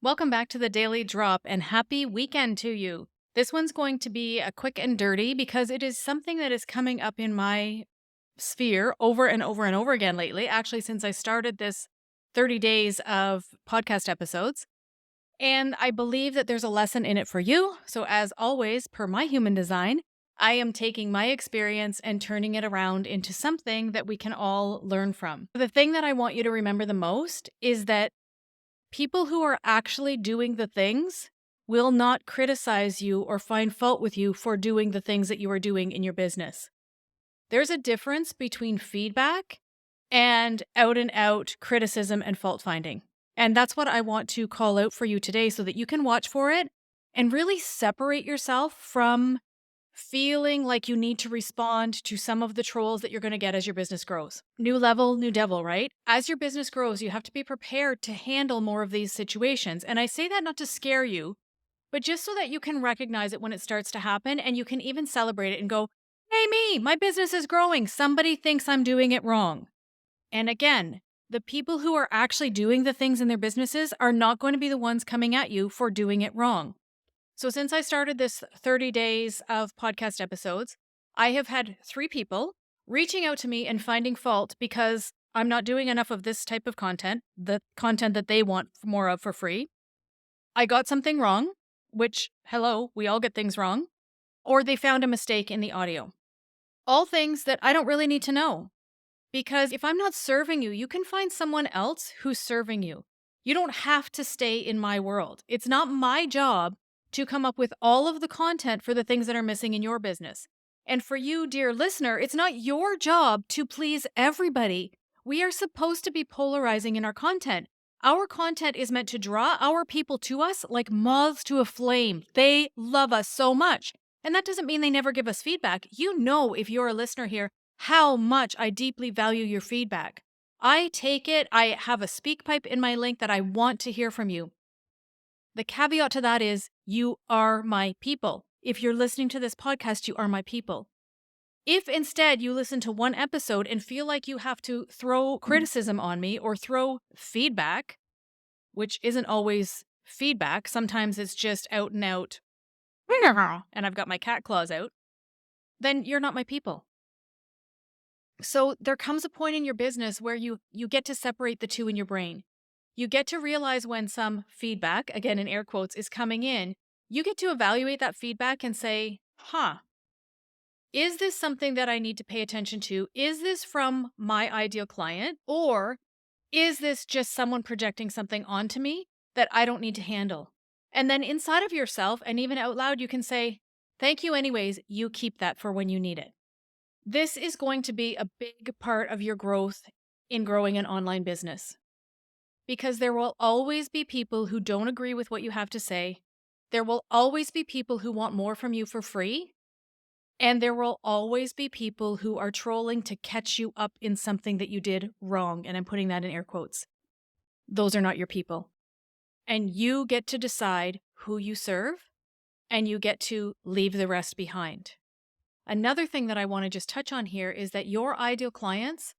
Welcome back to the Daily Drop and happy weekend to you. This one's going to be a quick and dirty because it is something that is coming up in my sphere over and over and over again lately, actually, since I started this 30 days of podcast episodes. And I believe that there's a lesson in it for you. So, as always, per my human design, I am taking my experience and turning it around into something that we can all learn from. The thing that I want you to remember the most is that people who are actually doing the things will not criticize you or find fault with you for doing the things that you are doing in your business. There's a difference between feedback and out criticism and fault finding. And that's what I want to call out for you today so that you can watch for it and really separate yourself from feeling like you need to respond to some of the trolls that you're going to get as your business grows. New level, new devil, right? As your business grows, you have to be prepared to handle more of these situations. And I say that not to scare you, but just so that you can recognize it when it starts to happen and you can even celebrate it and go, hey, me, my business is growing. Somebody thinks I'm doing it wrong. And again, the people who are actually doing the things in their businesses are not going to be the ones coming at you for doing it wrong. So, since I started this 30 days of podcast episodes, I have had 3 people reaching out to me and finding fault because I'm not doing enough of this type of content, the content that they want more of for free. I got something wrong, which, hello, we all get things wrong, or they found a mistake in the audio. All things that I don't really need to know. Because if I'm not serving you, you can find someone else who's serving you. You don't have to stay in my world. It's not my job to come up with all of the content for the things that are missing in your business. And for you, dear listener, it's not your job to please everybody. We are supposed to be polarizing in our content. Our content is meant to draw our people to us like moths to a flame. They love us so much. And that doesn't mean they never give us feedback. You know, if you're a listener here, how much I deeply value your feedback. I take it. I have a speak pipe in my link that I want to hear from you. The caveat to that is you are my people. If you're listening to this podcast, you are my people. If instead you listen to one episode and feel like you have to throw criticism on me or throw feedback, which isn't always feedback, sometimes it's just out and out, and I've got my cat claws out, then you're not my people. So there comes a point in your business where you get to separate the two in your brain. You get to realize when some feedback, again in air quotes, is coming in. You get to evaluate that feedback and say, is this something that I need to pay attention to? Is this from my ideal client? Or is this just someone projecting something onto me that I don't need to handle? And then inside of yourself and even out loud, you can say, thank you anyways. You keep that for when you need it. This is going to be a big part of your growth in growing an online business. Because there will always be people who don't agree with what you have to say. There will always be people who want more from you for free. And there will always be people who are trolling to catch you up in something that you did wrong. And I'm putting that in air quotes. Those are not your people. And you get to decide who you serve, and you get to leave the rest behind. Another thing that I want to just touch on here is that your ideal clients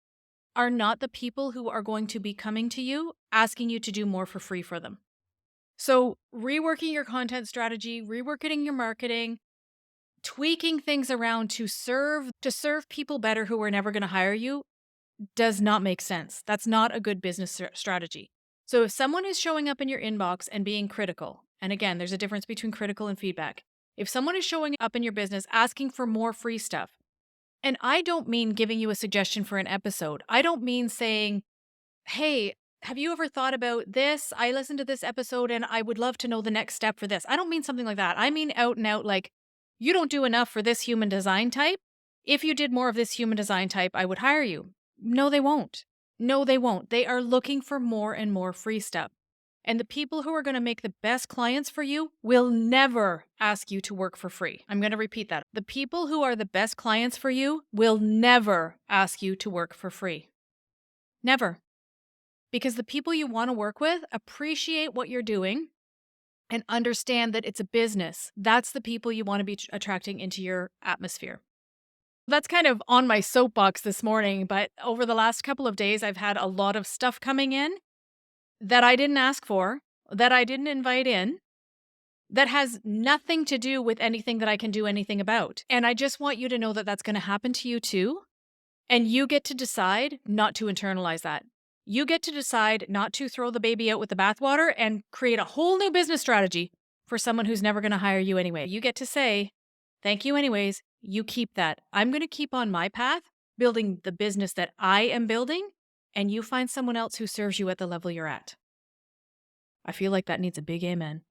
are not the people who are going to be coming to you asking you to do more for free for them. So reworking your content strategy, reworking your marketing, tweaking things around to serve people better who are never going to hire you does not make sense. That's not a good business strategy. So if someone is showing up in your inbox and being critical, and again, there's a difference between critical and feedback. If someone is showing up in your business asking for more free stuff, and I don't mean giving you a suggestion for an episode. I don't mean saying, hey, have you ever thought about this? I listened to this episode and I would love to know the next step for this. I don't mean something like that. I mean out and out like, you don't do enough for this human design type. If you did more of this human design type, I would hire you. No, they won't. No, they won't. They are looking for more and more free stuff. And the people who are going to make the best clients for you will never ask you to work for free. I'm going to repeat that. The people who are the best clients for you will never ask you to work for free. Never. Because the people you want to work with appreciate what you're doing and understand that it's a business. That's the people you want to be attracting into your atmosphere. That's kind of on my soapbox this morning, but over the last couple of days, I've had a lot of stuff coming in that I didn't ask for. that I didn't invite in that has nothing to do with anything that I can do anything about. And I just want you to know that that's going to happen to you too. And you get to decide not to internalize that. You get to decide not to throw the baby out with the bathwater and create a whole new business strategy for someone who's never going to hire you anyway. You get to say, thank you, anyways. You keep that. I'm going to keep on my path, building the business that I am building, and you find someone else who serves you at the level you're at. I feel like that needs a big amen.